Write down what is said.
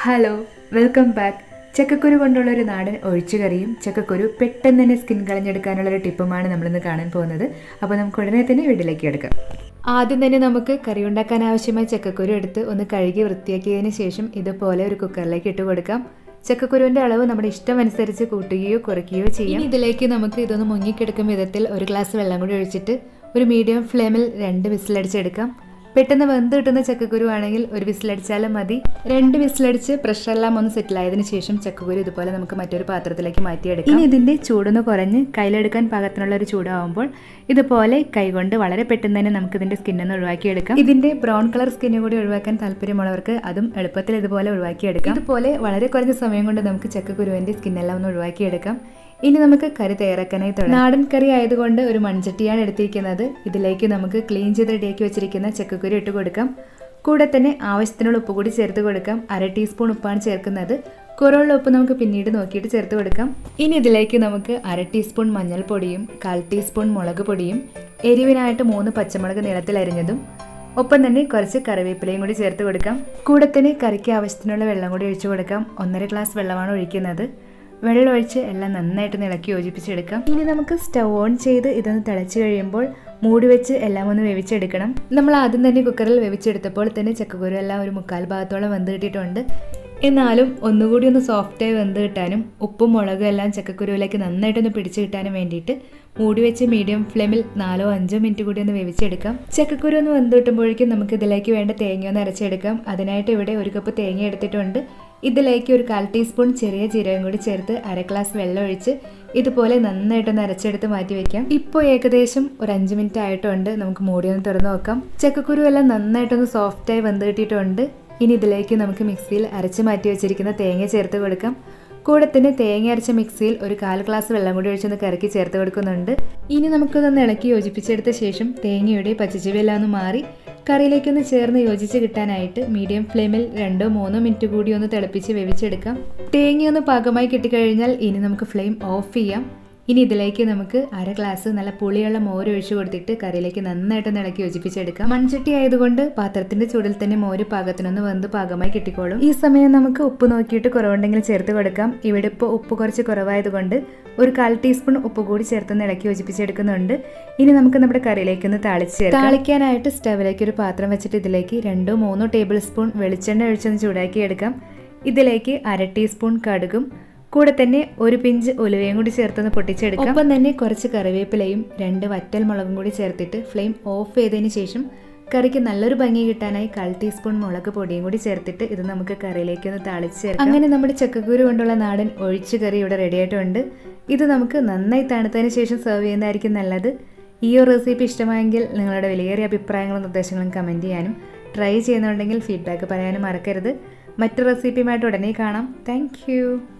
Hello, welcome back. ചക്കക്കുരു കൊണ്ടുള്ളൊരു നാടൻ ഒഴിച്ചുകറിയും ചക്കക്കുരു പെട്ടെന്ന് തന്നെ സ്കിൻ കളഞ്ഞെടുക്കാനുള്ളൊരു ടിപ്പുമാണ് നമ്മളിന്ന് കാണാൻ പോകുന്നത്. അപ്പോൾ നമുക്ക് ഉടനെ തന്നെ വീട്ടിലേക്ക് എടുക്കാം. ആദ്യം തന്നെ നമുക്ക് കറി ഉണ്ടാക്കാൻ ആവശ്യമായ ചക്കക്കുരു എടുത്ത് ഒന്ന് കഴുകി വൃത്തിയാക്കിയതിന് ശേഷം ഇതുപോലെ ഒരു കുക്കറിലേക്ക് ഇട്ട് കൊടുക്കാം. ചക്കക്കുരുവിൻ്റെ അളവ് നമ്മുടെ ഇഷ്ടമനുസരിച്ച് കൂട്ടുകയോ കുറയ്ക്കുകയോ ചെയ്യാം. ഇതിലേക്ക് നമുക്ക് ഇതൊന്ന് മുങ്ങിക്കിടക്കും വിധത്തിൽ ഒരു ഗ്ലാസ് വെള്ളം കൂടി ഒഴിച്ചിട്ട് ഒരു മീഡിയം ഫ്ലെയിമിൽ 2 വിസിലടിച്ചെടുക്കാം. പെട്ടെന്ന് വെന്ത് കിട്ടുന്ന ചക്കക്കുരു ആണെങ്കിൽ ഒരു വിസിലടിച്ചാലും മതി. 2 വിസിലടിച്ച് പ്രഷറെല്ലാം ഒന്ന് സെറ്റിലായതിനു ശേഷം ചക്കക്കുരു ഇതുപോലെ നമുക്ക് മറ്റൊരു പാത്രത്തിലേക്ക് മാറ്റിയെടുക്കാം. ഇനി ഇതിൻ്റെ ചൂടൊന്ന് കുറഞ്ഞ് കയ്യിലെടുക്കാൻ പാകത്തിനുള്ള ഒരു ചൂടാവുമ്പോൾ ഇതുപോലെ കൈകൊണ്ട് വളരെ പെട്ടെന്ന് തന്നെ നമുക്ക് ഇതിൻ്റെ സ്കിന്നൊന്ന് ഒഴിവാക്കിയെടുക്കാം. ഇതിൻ്റെ ബ്രൗൺ കളർ സ്കിന്ന് കൂടി ഒഴിവാക്കാൻ താല്പര്യമുള്ളവർക്ക് അതും എളുപ്പത്തിൽ ഇതുപോലെ ഒഴിവാക്കിയെടുക്കാം. ഇതുപോലെ വളരെ കുറഞ്ഞ സമയം കൊണ്ട് നമുക്ക് ചക്കക്കുരുവിൻ്റെ സ്കിന്നെല്ലാം ഒന്ന് ഒഴിവാക്കിയെടുക്കാം. ഇനി നമുക്ക് കറി തയ്യാറാക്കാനായി തുടങ്ങാം. നാടൻ കറി ആയതുകൊണ്ട് ഒരു മൺചട്ടിയാണ് എടുത്തിരിക്കുന്നത്. ഇതിലേക്ക് നമുക്ക് ക്ലീൻ ചെയ്ത് റെഡിയാക്കി വെച്ചിരിക്കുന്ന ചക്കക്കുരു ഇട്ട് കൊടുക്കാം. കൂടെ തന്നെ ആവശ്യത്തിനുള്ള ഉപ്പ് കൂടി ചേർത്ത് കൊടുക്കാം. 1/2 ടീസ്പൂൺ ഉപ്പാണ് ചേർക്കുന്നത്. കുറവുള്ള ഉപ്പ് നമുക്ക് പിന്നീട് നോക്കിയിട്ട് ചേർത്ത് കൊടുക്കാം. ഇനി ഇതിലേക്ക് നമുക്ക് 1/2 ടീസ്പൂൺ മഞ്ഞൾപ്പൊടിയും 1/4 ടീസ്പൂൺ മുളക് പൊടിയും എരിവിനായിട്ട് 3 പച്ചമുളക് നീളത്തിൽ അരിഞ്ഞതും ഒപ്പം തന്നെ കുറച്ച് കറിവേപ്പിലയും കൂടി ചേർത്ത് കൊടുക്കാം. കൂടെ തന്നെ കറിക്ക് ആവശ്യത്തിനുള്ള വെള്ളം കൂടി ഒഴിച്ചു കൊടുക്കാം. 1.5 ഗ്ലാസ് വെള്ളമാണ് ഒഴിക്കുന്നത്. വെള്ളം ഒഴിച്ച് എല്ലാം നന്നായിട്ട് ഇളക്കി യോജിപ്പിച്ചെടുക്കാം. ഇനി നമുക്ക് സ്റ്റവ് ഓൺ ചെയ്ത് ഇതൊന്ന് തിളച്ച് കഴിയുമ്പോൾ മൂടി വെച്ച് എല്ലാം ഒന്ന് വേവിച്ചെടുക്കണം. നമ്മൾ ആദ്യം തന്നെ കുക്കറിൽ വേവിച്ചെടുത്തപ്പോൾ തന്നെ ചക്കക്കുരു എല്ലാം ഒരു 1/4 ഭാഗത്തോളം വെന്ത് കിട്ടിയിട്ടുണ്ട്. എന്നാലും ഒന്നുകൂടി ഒന്ന് സോഫ്റ്റായി വെന്ത് കിട്ടാനും ഉപ്പും മുളകും എല്ലാം ചക്കക്കുരുവിലേക്ക് നന്നായിട്ടൊന്ന് പിടിച്ചു കിട്ടാനും വേണ്ടിയിട്ട് മൂടി വെച്ച് മീഡിയം ഫ്ലെയിമിൽ 4-5 മിനിറ്റ് കൂടി ഒന്ന് വേവിച്ചെടുക്കാം. ചക്കക്കുരു ഒന്ന് വെന്ത് കിട്ടുമ്പോഴേക്കും നമുക്ക് ഇതിലേക്ക് വേണ്ട തേങ്ങ ഒന്ന് അരച്ചെടുക്കാം. അതിനായിട്ട് ഇവിടെ 1 കപ്പ് തേങ്ങ എടുത്തിട്ടുണ്ട്. ഇതിലേക്ക് ഒരു 1/4 ടീസ്പൂൺ ചെറിയ ജീരകം കൂടി ചേർത്ത് 1/2 ഗ്ലാസ് വെള്ളം ഒഴിച്ച് ഇതുപോലെ നന്നായിട്ടൊന്ന് അരച്ചെടുത്ത് മാറ്റി വെക്കാം. ഇപ്പോൾ ഏകദേശം ഒരു 5 മിനിറ്റ് ആയിട്ടുണ്ട്. നമുക്ക് മൂടി ഒന്ന് തുറന്ന് നോക്കാം. ചക്കക്കുരു എല്ലാം നന്നായിട്ടൊന്ന് സോഫ്റ്റായി വെന്ത് കിട്ടിയിട്ടുണ്ട്. ഇനി ഇതിലേക്ക് നമുക്ക് മിക്സിയിൽ അരച്ച് മാറ്റി വെച്ചിരിക്കുന്ന തേങ്ങ ചേർത്ത് കൊടുക്കാം. കൂടെ തന്നെ തേങ്ങ അരച്ച മിക്സിയിൽ ഒരു 1/4 ഗ്ലാസ് വെള്ളം കൂടി ഒഴിച്ചൊന്ന് കറക്കി ചേർത്ത് കൊടുക്കുന്നുണ്ട്. ഇനി നമുക്കിതൊന്ന് ഇളക്കി യോജിപ്പിച്ചെടുത്ത ശേഷം തേങ്ങയുടെ പച്ചച്ചുവയെല്ലാം ഒന്ന് മാറി കറിയിലേക്കൊന്ന് ചേർന്ന് യോജിച്ച് കിട്ടാനായിട്ട് മീഡിയം ഫ്ലെയിമിൽ 2-3 മിനിറ്റ് കൂടി ഒന്ന് തിളപ്പിച്ച് വേവിച്ചെടുക്കാം. തേങ്ങയൊന്ന് പാകമായി കിട്ടിക്കഴിഞ്ഞാൽ ഇനി നമുക്ക് ഫ്ലെയിം ഓഫ് ചെയ്യാം. ഇനി ഇതിലേക്ക് നമുക്ക് 1/2 ഗ്ലാസ് നല്ല പുളിയുള്ള മോര് ഒഴിച്ചു കൊടുത്തിട്ട് കറിയിലേക്ക് നന്നായിട്ട് ഇളക്കി യോജിപ്പിച്ചെടുക്കാം. മൺചട്ടി ആയതുകൊണ്ട് പാത്രത്തിന്റെ ചൂടിൽ തന്നെ മോര് പാകത്തിനൊന്ന് വെന്ത് പാകമായി കിട്ടിക്കോളും. ഈ സമയം നമുക്ക് ഉപ്പ് നോക്കിയിട്ട് കുറവുണ്ടെങ്കിൽ ചേർത്ത് കൊടുക്കാം. ഇവിടെ ഇപ്പോൾ ഉപ്പ് കുറച്ച് കുറവായതുകൊണ്ട് ഒരു 1/4 ടീസ്പൂൺ ഉപ്പ് കൂടി ചേർത്തൊന്ന് ഇളക്കി യോജിപ്പിച്ചെടുക്കുന്നുണ്ട്. ഇനി നമുക്ക് നമ്മുടെ കറിയിലേക്കൊന്ന് താളിക്കാനായിട്ട് സ്റ്റവിലേക്ക് ഒരു പാത്രം വെച്ചിട്ട് ഇതിലേക്ക് 2-3 ടേബിൾ സ്പൂൺ വെളിച്ചെണ്ണ ഒഴിച്ചൊന്ന് ചൂടാക്കി എടുക്കാം. ഇതിലേക്ക് 1/2 ടീസ്പൂൺ കടുകും കൂടെ തന്നെ ഒരു പിഞ്ച് ഉലുവയും കൂടി ചേർത്തൊന്ന് പൊട്ടിച്ചെടുക്കാം. ഒപ്പം തന്നെ കുറച്ച് കറിവേപ്പിലയും 2 വറ്റൽ മുളകും കൂടി ചേർത്തിട്ട് ഫ്ലെയിം ഓഫ് ചെയ്തതിന് ശേഷം കറിക്ക് നല്ലൊരു ഭംഗി കിട്ടാനായി 1/4 ടീസ്പൂൺ മുളക് പൊടിയും കൂടി ചേർത്തിട്ട് ഇത് നമുക്ക് കറിയിലേക്ക് ഒന്ന് താളിച്ച് ചേർക്കാം. അങ്ങനെ നമ്മുടെ ചക്കക്കുരു കൊണ്ടുള്ള നാടൻ ഒഴിച്ചു കറി ഇവിടെ റെഡി ആയിട്ടുണ്ട്. ഇത് നമുക്ക് നന്നായി തണുത്തതിന് ശേഷം സെർവ് ചെയ്യുന്നതായിരിക്കും നല്ലത്. ഈ ഒരു റെസിപ്പി ഇഷ്ടമായെങ്കിൽ നിങ്ങളുടെ വിലയേറിയ അഭിപ്രായങ്ങളും നിർദ്ദേശങ്ങളും കമൻറ്റ് ചെയ്യാനും ട്രൈ ചെയ്യുന്നുണ്ടെങ്കിൽ ഫീഡ്ബാക്ക് പറയാനും മറക്കരുത്. മറ്റു റെസിപ്പിയുമായിട്ട് ഉടനെ കാണാം. താങ്ക്